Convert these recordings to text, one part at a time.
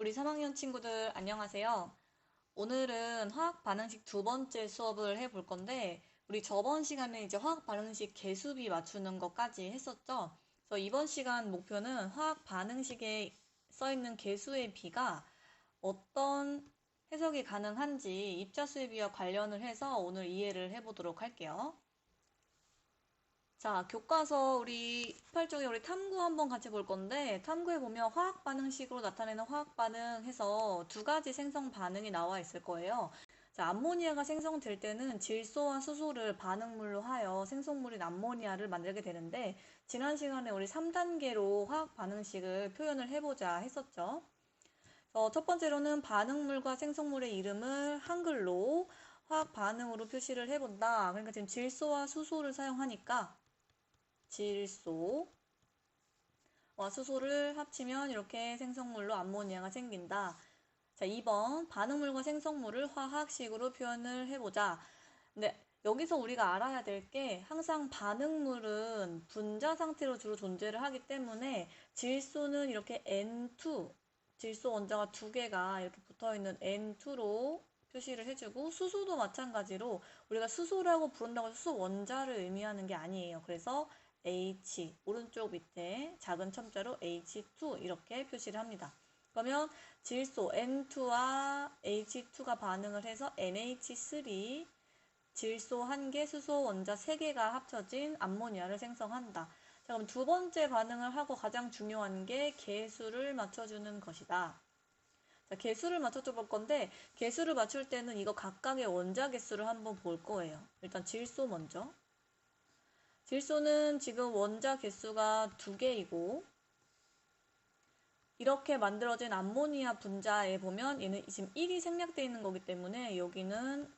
우리 3학년 친구들 안녕하세요. 오늘은 화학 반응식 두 번째 수업을 해볼 건데, 우리 저번 시간에 이제 화학 반응식 개수비 맞추는 것까지 했었죠. 그래서 이번 시간 목표는 화학 반응식에 써 있는 개수의 비가 어떤 해석이 가능한지 입자수의 비와 관련을 해서 오늘 이해를 해보도록 할게요. 자, 교과서 우리 18쪽에 우리 탐구 한번 같이 볼 건데, 탐구에 보면 화학 반응식으로 나타내는 화학 반응 해서 두 가지 생성 반응이 나와 있을 거예요. 자, 암모니아가 생성될 때는 질소와 수소를 반응물로 하여 생성물인 암모니아를 만들게 되는데, 지난 시간에 우리 3단계로 화학 반응식을 표현을 해보자 했었죠. 첫 번째로는 반응물과 생성물의 이름을 한글로 화학 반응으로 표시를 해본다. 그러니까 지금 질소와 수소를 사용하니까 질소와 수소를 합치면 이렇게 생성물로 암모니아가 생긴다. 자, 2번 반응물과 생성물을 화학식으로 표현을 해보자. 근데 여기서 우리가 알아야 될 게 항상 반응물은 분자 상태로 주로 존재를 하기 때문에 질소는 이렇게 N2, 질소 원자가 두 개가 이렇게 붙어있는 N2로 표시를 해주고 수소도 마찬가지로 우리가 수소라고 부른다고 해서 수소 원자를 의미하는 게 아니에요. 그래서 H, 오른쪽 밑에 작은 첨자로 H2 이렇게 표시를 합니다. 그러면 질소 N2와 H2가 반응을 해서 NH3, 질소 1개, 수소 원자 3개가 합쳐진 암모니아를 생성한다. 자, 그럼 두 번째 반응을 하고 가장 중요한 게 개수를 맞춰주는 것이다. 자, 개수를 맞춰줘 볼 건데, 개수를 맞출 때는 이거 각각의 원자 개수를 한번 볼 거예요. 일단 질소 먼저. 질소는 지금 원자 개수가 2개이고, 이렇게 만들어진 암모니아 분자에 보면 얘는 지금 1이 생략되어 있는 거기 때문에 여기는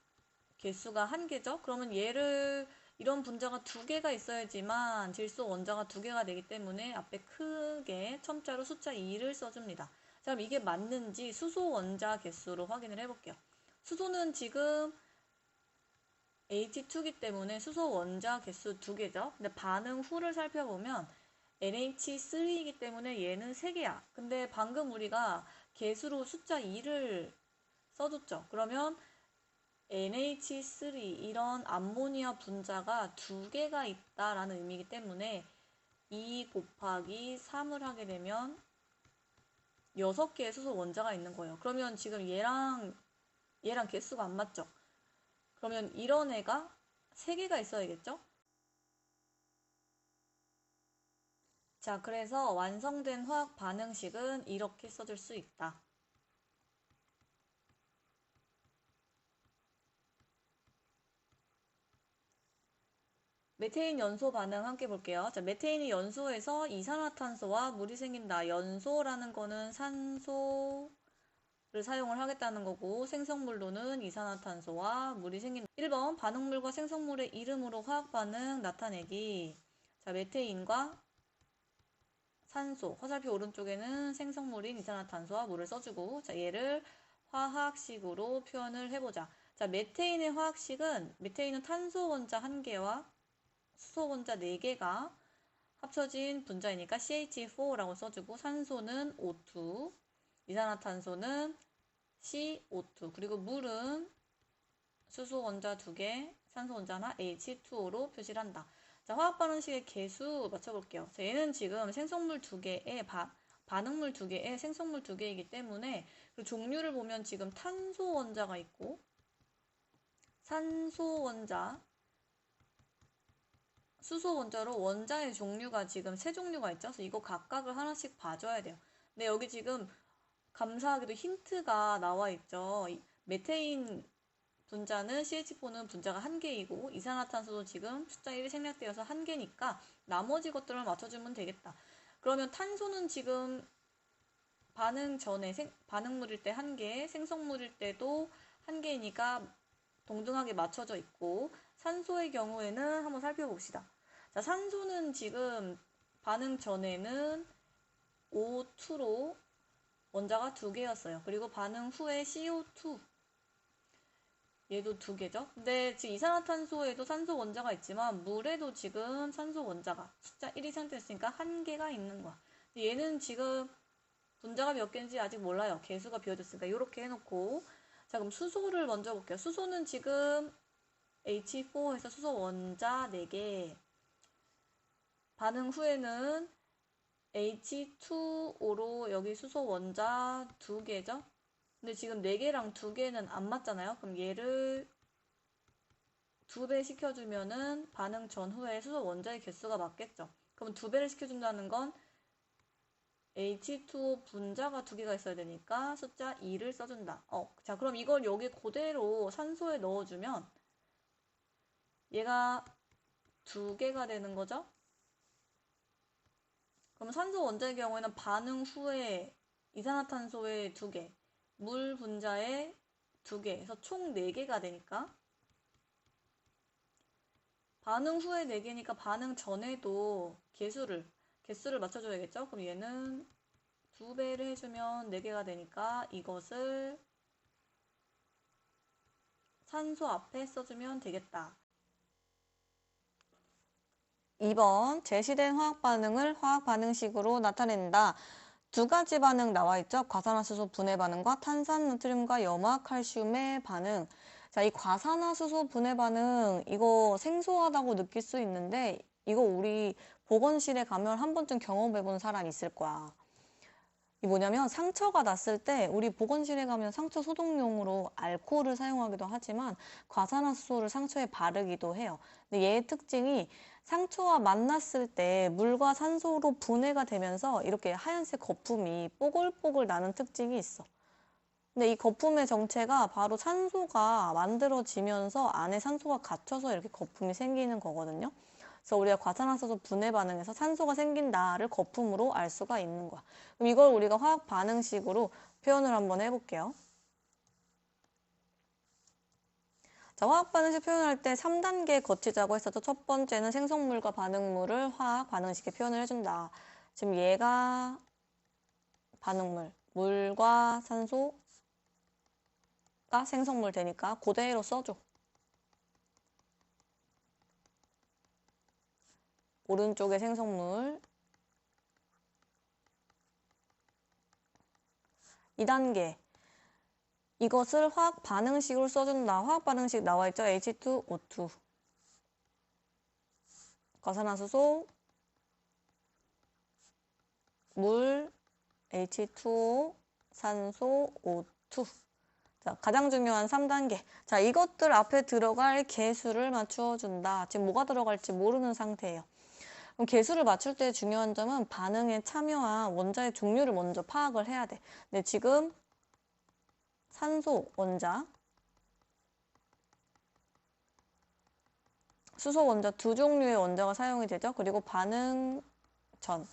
개수가 1개죠? 그러면 얘를 이런 분자가 2개가 있어야지만 질소 원자가 2개가 되기 때문에 앞에 크게 첨자로 숫자 2를 써줍니다. 자, 그럼 이게 맞는지 수소 원자 개수로 확인을 해볼게요. 수소는 지금 H2기 때문에 수소 원자 개수 2개죠? 근데 반응 후를 살펴보면 NH3이기 때문에 얘는 3개야. 근데 방금 우리가 개수로 숫자 2를 써줬죠. 그러면 NH3 이런 암모니아 분자가 2개가 있다라는 의미이기 때문에 2 곱하기 3을 하게 되면 6개의 수소 원자가 있는 거예요. 그러면 지금 얘랑 개수가 안 맞죠? 그러면 이런 애가 3개가 있어야겠죠? 자, 그래서 완성된 화학 반응식은 이렇게 써줄 수 있다. 메테인 연소 반응 함께 볼게요. 자, 메테인이 연소해서 이산화탄소와 물이 생긴다. 연소라는 거는 산소를 사용을 하겠다는 거고 생성물로는 이산화탄소와 물이 생긴다. 1번 반응물과 생성물의 이름으로 화학 반응 나타내기. 자, 메테인과 산소, 화살표 오른쪽에는 생성물인 이산화탄소와 물을 써주고 자, 얘를 화학식으로 표현을 해보자. 자, 메테인의 화학식은 메테인은 탄소 원자 1개와 수소 원자 4개가 합쳐진 분자이니까 CH4라고 써주고 산소는 O2, 이산화탄소는 CO2, 그리고 물은 수소 원자 2개, 산소 원자 하나 H2O로 표시를 한다. 자, 화학 반응식의 개수 맞춰볼게요. 자, 얘는 지금 생성물 2개에 반응물 2개에 생성물 2개이기 때문에 그리고 종류를 보면 지금 탄소 원자가 있고 산소 원자, 수소 원자로 원자의 종류가 지금 3종류가 있죠. 그래서 이거 각각을 하나씩 봐줘야 돼요. 근데 여기 지금 감사하게도 힌트가 나와 있죠. 메테인 분자는 CH4는 분자가 1개이고 이산화탄소도 지금 숫자 1이 생략되어서 1개니까 나머지 것들을 맞춰주면 되겠다. 그러면 탄소는 지금 반응 전에 반응물일 때 1개, 생성물일 때도 1개이니까 동등하게 맞춰져 있고 산소의 경우에는 한번 살펴봅시다. 자, 산소는 지금 반응 전에는 O2로 원자가 2개였어요. 그리고 반응 후에 CO2 얘도 2개죠. 근데 지금 이산화탄소에도 산소 원자가 있지만 물에도 지금 산소 원자가 숫자 1이 상태였으니까 1개가 있는 거야. 얘는 지금 분자가 몇 개인지 아직 몰라요. 개수가 비워졌으니까 이렇게 해놓고 자 그럼 수소를 먼저 볼게요. 수소는 지금 H4에서 수소 원자 4개 반응 후에는 H2O로 여기 수소 원자 2개죠? 근데 지금 4개랑 2개는 안 맞잖아요? 그럼 얘를 2배 시켜주면은 반응 전후에 수소 원자의 개수가 맞겠죠? 그럼 2배를 시켜준다는 건 H2O 분자가 2개가 있어야 되니까 숫자 2를 써준다. 자 그럼 이걸 여기 그대로 산소에 넣어주면 얘가 2개가 되는 거죠? 그럼 산소 원자의 경우에는 반응 후에 이산화탄소의 2개, 물 분자의 2개, 그래서 총 4개가 되니까 반응 후에 4개니까 반응 전에도 개수를 맞춰줘야겠죠? 그럼 얘는 2배를 해주면 4개가 되니까 이것을 산소 앞에 써주면 되겠다. 2번 제시된 화학 반응을 화학 반응식으로 나타낸다. 두 가지 반응 나와 있죠. 과산화수소 분해 반응과 탄산 나트륨과 염화 칼슘의 반응. 자, 이 과산화수소 분해 반응 이거 생소하다고 느낄 수 있는데 이거 우리 보건실에 가면 한 번쯤 경험해 본 사람 있을 거야. 이 뭐냐면 상처가 났을 때 우리 보건실에 가면 상처 소독용으로 알코올을 사용하기도 하지만 과산화수소를 상처에 바르기도 해요. 근데 얘의 특징이 상처와 만났을 때 물과 산소로 분해가 되면서 이렇게 하얀색 거품이 뽀글뽀글 나는 특징이 있어. 근데 이 거품의 정체가 바로 산소가 만들어지면서 안에 산소가 갇혀서 이렇게 거품이 생기는 거거든요. 그래서 우리가 과산화수소 분해 반응에서 산소가 생긴다를 거품으로 알 수가 있는 거야. 그럼 이걸 우리가 화학 반응식으로 표현을 한번 해볼게요. 자, 화학 반응식 표현할 때 3단계 거치자고 했었죠. 첫 번째는 생성물과 반응물을 화학 반응식에 표현을 해준다. 지금 얘가 반응물, 물과 산소가 생성물 되니까 그대로 써줘. 오른쪽에 생성물. 2단계. 이것을 화학 반응식으로 써준다. 화학 반응식 나와 있죠? H2O2. 과산화수소, 물, H2O, 산소, O2. 자, 가장 중요한 3단계. 자, 이것들 앞에 들어갈 개수를 맞추어준다. 지금 뭐가 들어갈지 모르는 상태예요. 그럼 개수를 맞출 때 중요한 점은 반응에 참여한 원자의 종류를 먼저 파악을 해야 돼. 근데 지금 산소 원자, 수소 원자 두 종류의 원자가 사용이 되죠. 그리고 반응 전,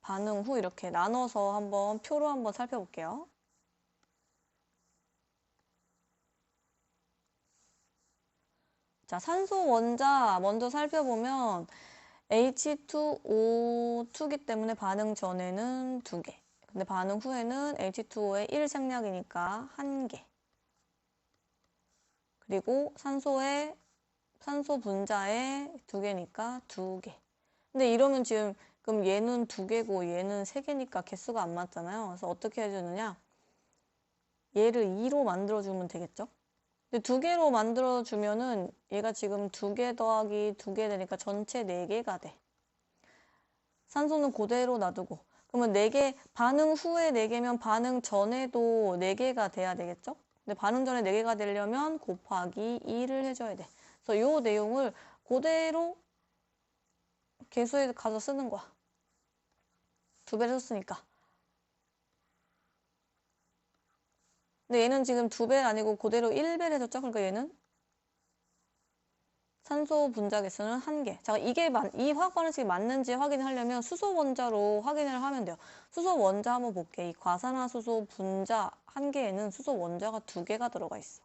반응 후 이렇게 나눠서 한번 표로 한번 살펴볼게요. 자, 산소 원자 먼저 살펴보면 H2O2기 때문에 반응 전에는 2개. 근데 반응 후에는 H2O의 1 생략이니까 1개. 그리고 산소 분자에 2개니까 2개. 근데 이러면 지금 그럼 얘는 2개고 얘는 3개니까 개수가 안 맞잖아요. 그래서 어떻게 해주느냐? 얘를 2로 만들어주면 되겠죠? 근데 2개로 만들어주면은 얘가 지금 2개 더하기 2개 되니까 전체 4개가 돼. 산소는 그대로 놔두고. 그러면 4개, 반응 후에 4개면 반응 전에도 4개가 돼야 되겠죠? 근데 반응 전에 4개가 되려면 곱하기 2를 해줘야 돼. 그래서 이 내용을 그대로 개수에 가서 쓰는 거야. 2배를 썼으니까. 근데 얘는 지금 2배 아니고 그대로 1배를 해줬죠? 그러니까 얘는 산소 분자 개수는 1개. 자, 이 화학 반응식이 맞는지 확인하려면 수소 원자로 확인을 하면 돼요. 수소 원자 한번 볼게. 이 과산화수소 분자 1개에는 수소 원자가 2개가 들어가 있어.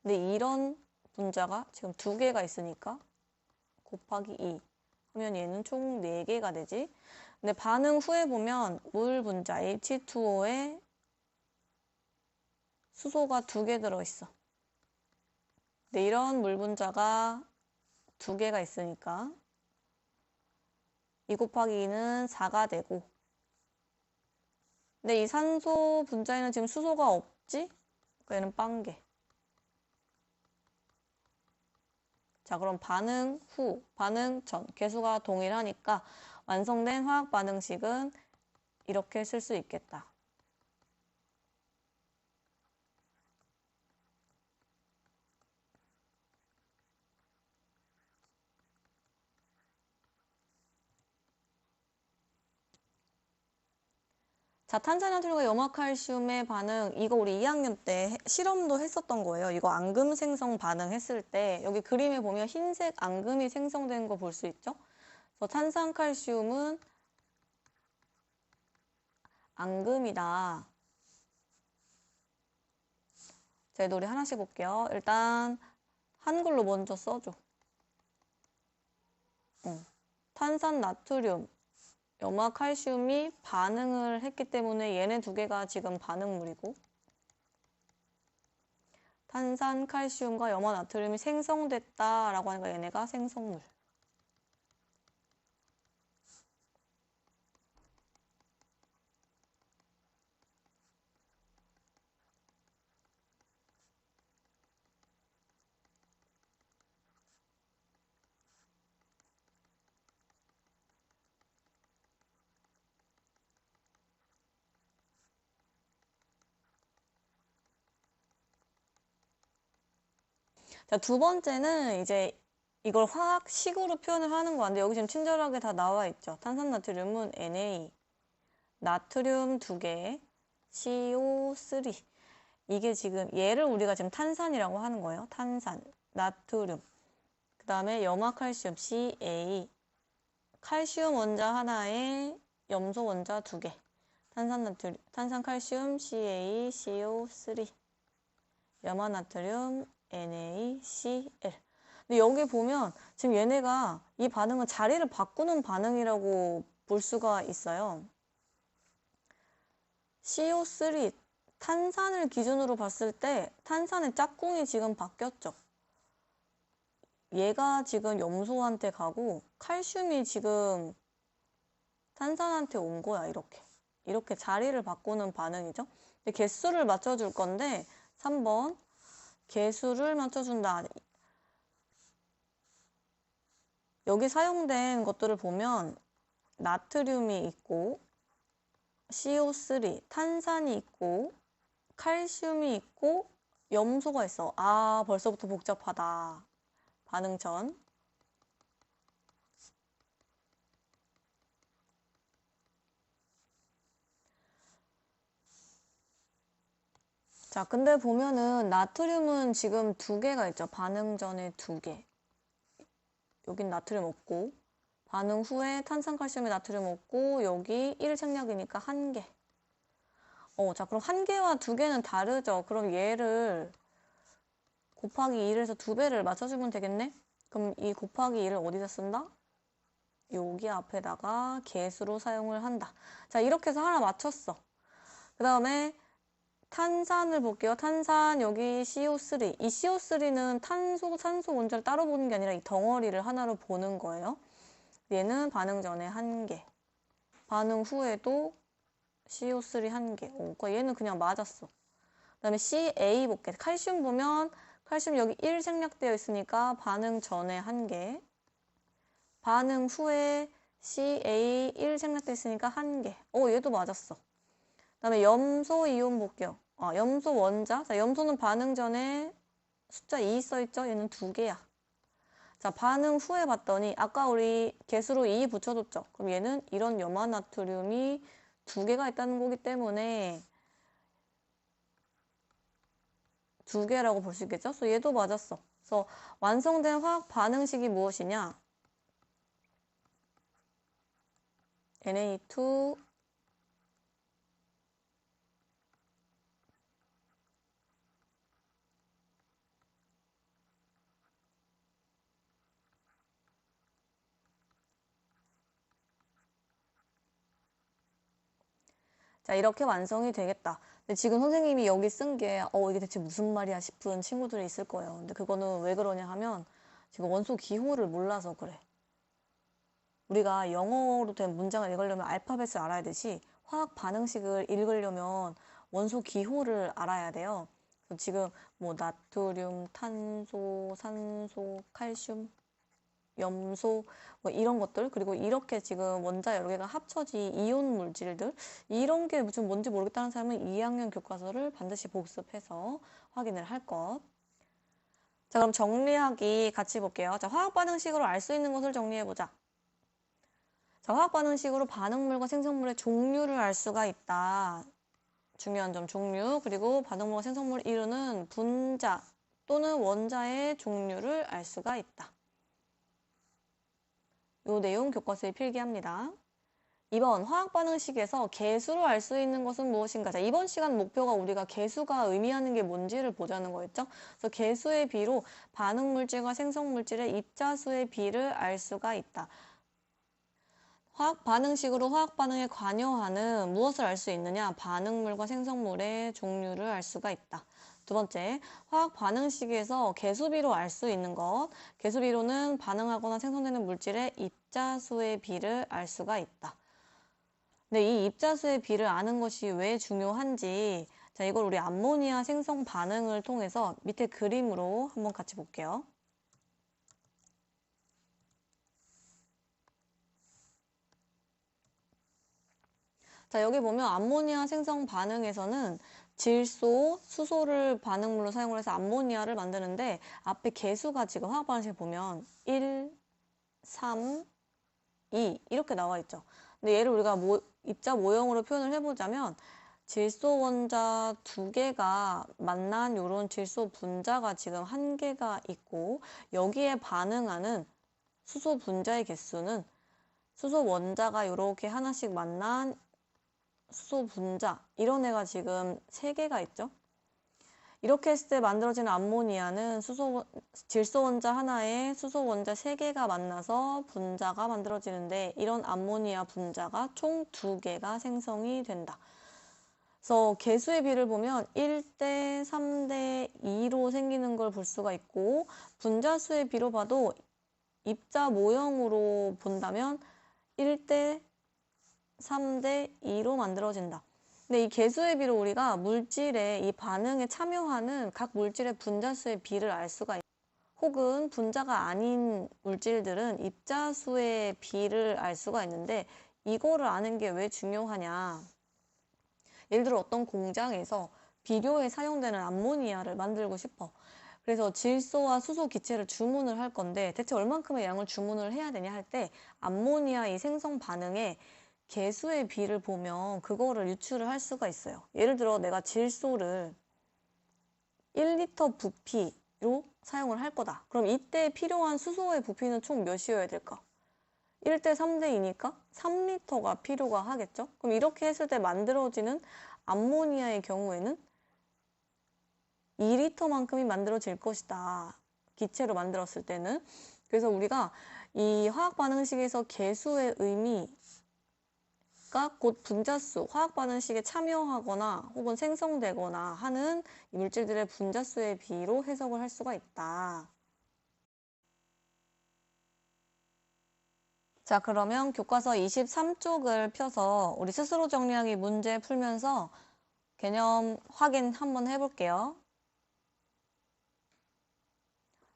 근데 이런 분자가 지금 2개가 있으니까 곱하기 2 하면 얘는 총 4개가 되지. 근데 반응 후에 보면 물 분자 H2O에 수소가 2개 들어있어. 네, 이런 물 분자가 두 개가 있으니까 2 곱하기 2는 4가 되고, 근데 이 산소 분자에는 지금 수소가 없지? 그러니까 얘는 빵개. 자, 그럼 반응 후, 반응 전, 개수가 동일하니까 완성된 화학 반응식은 이렇게 쓸 수 있겠다. 자, 탄산나트륨과 염화칼슘의 반응, 이거 우리 2학년 때 실험도 했었던 거예요. 이거 앙금 생성 반응 했을 때 여기 그림에 보면 흰색 앙금이 생성되는 거 볼 수 있죠? 그래서 탄산칼슘은 앙금이다. 자, 우리 하나씩 볼게요. 일단 한글로 먼저 써줘. 탄산나트륨, 염화칼슘이 반응을 했기 때문에 얘네 두 개가 지금 반응물이고, 탄산칼슘과 염화나트륨이 생성됐다라고 하니까 얘네가 생성물. 자, 두 번째는 이제 이걸 화학식으로 표현을 하는 거 같은데 여기 지금 친절하게 다 나와 있죠. 탄산나트륨은 Na, 나트륨 2개, CO3. 이게 지금 얘를 우리가 지금 탄산이라고 하는 거예요. 탄산, 나트륨. 그 다음에 염화칼슘 Ca, 칼슘 원자 하나에 염소 원자 2개. 탄산나트륨, 탄산칼슘 Ca, CO3. 염화나트륨 NaCl. 근데 여기 보면 지금 얘네가 이 반응은 자리를 바꾸는 반응이라고 볼 수가 있어요. CO3, 탄산을 기준으로 봤을 때 탄산의 짝꿍이 지금 바뀌었죠. 얘가 지금 염소한테 가고 칼슘이 지금 탄산한테 온 거야, 이렇게. 이렇게 자리를 바꾸는 반응이죠. 근데 개수를 맞춰줄 건데 3번 개수를 맞춰준다. 여기 사용된 것들을 보면 나트륨이 있고 CO3, 탄산이 있고 칼슘이 있고 염소가 있어. 아, 벌써부터 복잡하다. 반응 전. 자, 근데 보면은 나트륨은 지금 2개가 있죠. 반응 전에 2개. 여긴 나트륨 없고 반응 후에 탄산칼슘에 나트륨 없고 여기 1생략이니까 1개. 자, 그럼 1개와 2개는 다르죠. 그럼 얘를 곱하기 2를 해서 2배를 맞춰주면 되겠네? 그럼 이 곱하기 2를 어디다 쓴다? 여기 앞에다가 개수로 사용을 한다. 자, 이렇게 해서 하나 맞췄어. 그 다음에 탄산을 볼게요. 탄산 여기 CO3. 이 CO3는 산소 원자를 따로 보는 게 아니라 이 덩어리를 하나로 보는 거예요. 얘는 반응 전에 1개. 반응 후에도 CO3 1개. 그러니까 얘는 그냥 맞았어. 그 다음에 CA 볼게. 칼슘 보면 칼슘 여기 1 생략되어 있으니까 반응 전에 1개. 반응 후에 CA 1 생략되어 있으니까 1개. 얘도 맞았어. 그 다음에 염소 이온 볼게요. 염소 원자. 자, 염소는 반응 전에 숫자 2 써있죠? 얘는 2개야. 자, 반응 후에 봤더니 아까 우리 개수로 2 붙여줬죠? 그럼 얘는 이런 염화나트륨이 2개가 있다는 거기 때문에 2개라고 볼 수 있겠죠? 그래서 얘도 맞았어. 그래서 완성된 화학 반응식이 무엇이냐? Na2 자, 이렇게 완성이 되겠다. 근데 지금 선생님이 여기 쓴 게, 이게 대체 무슨 말이야 싶은 친구들이 있을 거예요. 근데 그거는 왜 그러냐 하면, 지금 원소 기호를 몰라서 그래. 우리가 영어로 된 문장을 읽으려면 알파벳을 알아야 되지, 화학 반응식을 읽으려면 원소 기호를 알아야 돼요. 그래서 지금 뭐 나트륨, 탄소, 산소, 칼슘, 염소 뭐 이런 것들, 그리고 이렇게 지금 원자 여러 개가 합쳐진 이온 물질들, 이런 게 좀 뭔지 모르겠다는 사람은 2학년 교과서를 반드시 복습해서 확인을 할 것. 자, 그럼 정리하기 같이 볼게요. 자, 화학 반응식으로 알 수 있는 것을 정리해 보자. 자, 화학 반응식으로 반응물과 생성물의 종류를 알 수가 있다. 중요한 점, 종류. 그리고 반응물과 생성물을 이루는 분자 또는 원자의 종류를 알 수가 있다. 요 내용 교과서에 필기합니다. 2번 화학 반응식에서 개수로 알 수 있는 것은 무엇인가? 자, 이번 시간 목표가 우리가 개수가 의미하는 게 뭔지를 보자는 거였죠. 그래서 개수의 비로 반응물질과 생성물질의 입자수의 비를 알 수가 있다. 화학 반응식으로 화학 반응에 관여하는 무엇을 알 수 있느냐? 반응물과 생성물의 종류를 알 수가 있다. 두 번째, 화학 반응식에서 개수비로 알 수 있는 것. 개수비로는 반응하거나 생성되는 물질의 입자수의 비를 알 수가 있다. 근데 이 입자수의 비를 아는 것이 왜 중요한지, 자, 이걸 우리 암모니아 생성 반응을 통해서 밑에 그림으로 한번 같이 볼게요. 자, 여기 보면 암모니아 생성 반응에서는 질소, 수소를 반응물로 사용을 해서 암모니아를 만드는데, 앞에 개수가 지금 화학 반응식에 보면 1, 3, 2 이렇게 나와 있죠. 근데 얘를 우리가 입자 모형으로 표현을 해보자면, 질소 원자 2개가 만난 요런 질소 분자가 지금 1개가 있고, 여기에 반응하는 수소 분자의 개수는 수소 원자가 이렇게 하나씩 만난 수소 분자, 이런 애가 지금 3개가 있죠. 이렇게 했을 때 만들어지는 암모니아는 질소 원자 하나에 수소 원자 3개가 만나서 분자가 만들어지는데, 이런 암모니아 분자가 총 2개가 생성이 된다. 그래서 개수의 비를 보면 1대 3대 2로 생기는 걸 볼 수가 있고, 분자수의 비로 봐도 입자 모형으로 본다면 1대 3대 2로 만들어진다. 근데 이 개수의 비로 우리가 물질의 이 반응에 참여하는 각 물질의 분자수의 비를 알 수가 있다. 혹은 분자가 아닌 물질들은 입자수의 비를 알 수가 있는데, 이거를 아는 게 왜 중요하냐. 예를 들어 어떤 공장에서 비료에 사용되는 암모니아를 만들고 싶어. 그래서 질소와 수소 기체를 주문을 할 건데, 대체 얼만큼의 양을 주문을 해야 되냐 할 때, 암모니아 이 생성 반응에 개수의 비를 보면 그거를 유추를 할 수가 있어요. 예를 들어 내가 질소를 1리터 부피로 사용을 할 거다. 그럼 이때 필요한 수소의 부피는 총 몇이어야 될까? 1대 3대 2니까 3리터가 필요가 하겠죠? 그럼 이렇게 했을 때 만들어지는 암모니아의 경우에는 2리터만큼이 만들어질 것이다. 기체로 만들었을 때는. 그래서 우리가 이 화학 반응식에서 개수의 의미가 곧 분자수, 화학 반응식에 참여하거나 혹은 생성되거나 하는 이 물질들의 분자수의 비로 해석을 할 수가 있다. 자, 그러면 교과서 23쪽을 펴서 우리 스스로 정리하기 문제 풀면서 개념 확인 한번 해볼게요.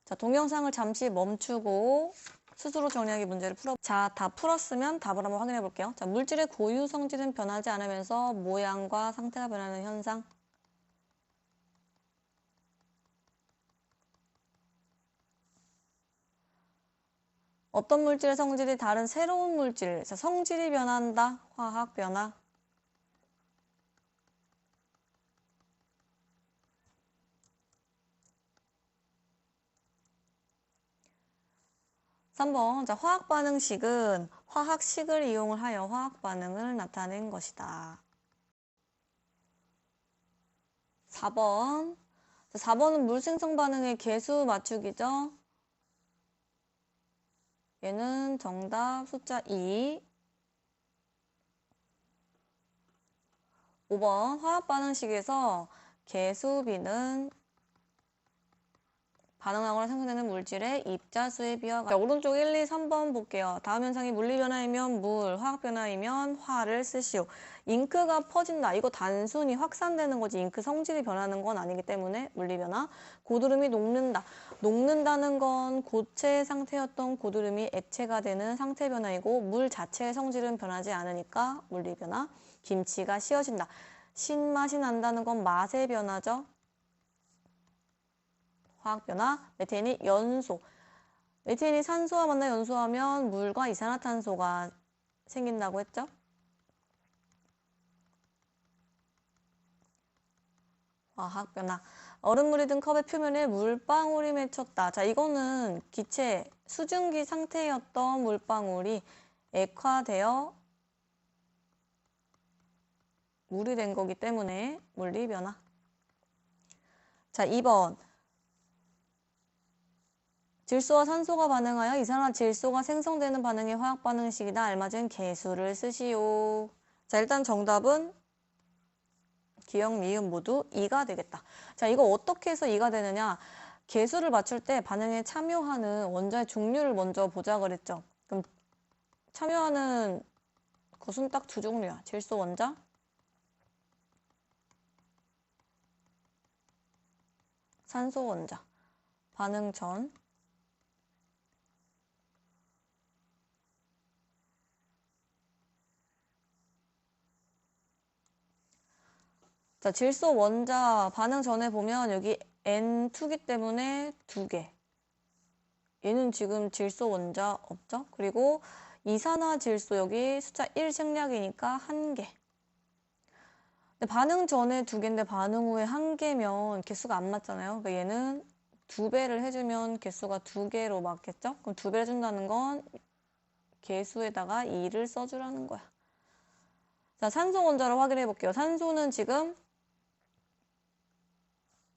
자, 동영상을 잠시 멈추고 스스로 정리하기 문제를 자, 다 풀었으면 답을 한번 확인해 볼게요. 자, 물질의 고유 성질은 변하지 않으면서 모양과 상태가 변하는 현상. 어떤 물질의 성질이 다른 새로운 물질, 자, 성질이 변한다, 화학 변화. 3번, 자, 화학 반응식은 화학식을 이용을 하여 화학 반응을 나타낸 것이다. 4번, 자, 4번은 물 생성 반응의 개수 맞추기죠. 얘는 정답 숫자 2. 5번 화학 반응식에서 개수비는 반응하거나 생성되는 물질의 입자수에 비하가. 자, 오른쪽 1, 2, 3번 볼게요. 다음 현상이 물리변화이면 물, 화학변화이면 화를 쓰시오. 잉크가 퍼진다. 이거 단순히 확산되는 거지 잉크 성질이 변하는 건 아니기 때문에 물리변화. 고드름이 녹는다. 녹는다는 건 고체 상태였던 고드름이 액체가 되는 상태 변화이고 물 자체의 성질은 변하지 않으니까 물리변화. 김치가 씌어진다. 신맛이 난다는 건 맛의 변화죠. 화학변화, 메테인이 연소. 메테인이 산소와 만나 연소하면 물과 이산화탄소가 생긴다고 했죠? 화학변화. 얼음물이 든 컵의 표면에 물방울이 맺혔다. 자, 이거는 기체, 수증기 상태였던 물방울이 액화되어 물이 된 거기 때문에 물리변화. 자, 2번. 질소와 산소가 반응하여 이산화질소가 생성되는 반응이 화학반응식이다. 알맞은 개수를 쓰시오. 자, 일단 정답은 기역, 미음 모두 2가 되겠다. 자, 이거 어떻게 해서 2가 되느냐. 개수를 맞출 때 반응에 참여하는 원자의 종류를 먼저 보자 그랬죠. 그럼 참여하는 것은 딱 두 종류야. 질소 원자, 산소 원자. 반응 전. 자, 질소 원자 반응 전에 보면 여기 N2기 때문에 2개. 얘는 지금 질소 원자 없죠? 그리고 이산화질소 여기 숫자 1 생략이니까 1개. 근데 반응 전에 2개인데 반응 후에 1개면 개수가 안 맞잖아요. 그러니까 얘는 2배를 해주면 개수가 2개로 맞겠죠? 그럼 2배 해준다는 건 개수에다가 2를 써주라는 거야. 자, 산소 원자로 확인해 볼게요. 산소는 지금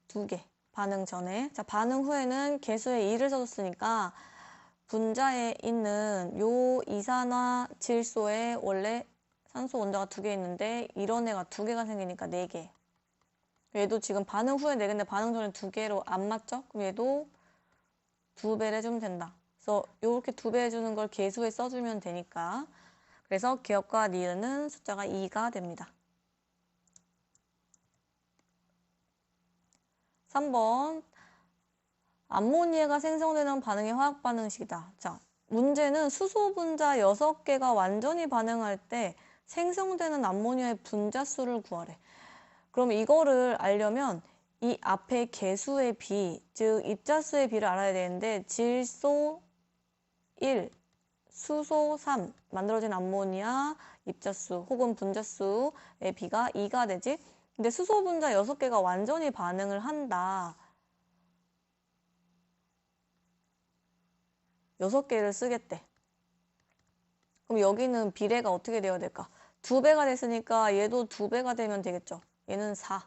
2개. 반응 전에. 자, 반응 후에는 개수에 2를 써줬으니까 분자에 있는 요 이산화질소에 원래 산소 원자가 2개 있는데 이런 애가 2개가 생기니까 4개. 얘도 지금 반응 후에 4개인데 반응 전에 2개로 안 맞죠? 그럼 얘도 2배를 해주면 된다. 그래서 이렇게 2배 해주는 걸 개수에 써주면 되니까. 그래서 기역과 니은은 숫자가 2가 됩니다. 3번 암모니아가 생성되는 반응이 화학 반응식이다. 자, 문제는 수소 분자 6개가 완전히 반응할 때 생성되는 암모니아의 분자 수를 구하래. 그럼 이거를 알려면 이 앞에 개수의 비, 즉 입자수의 비를 알아야 되는데 질소 1, 수소 3 만들어진 암모니아 입자수 혹은 분자수의 비가 2가 되지. 근데 수소 분자 6개가 완전히 반응을 한다. 6개를 쓰겠대. 그럼 여기는 비례가 어떻게 되어야 될까? 2배가 됐으니까 얘도 2배가 되면 되겠죠. 얘는 4.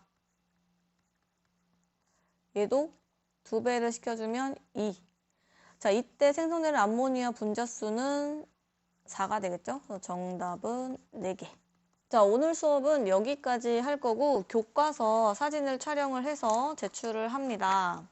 얘도 2배를 시켜주면 2. 자, 이때 생성되는 암모니아 분자수는 4가 되겠죠? 그래서 정답은 4개. 자, 오늘 수업은 여기까지 할 거고 교과서 사진을 촬영을 해서 제출을 합니다.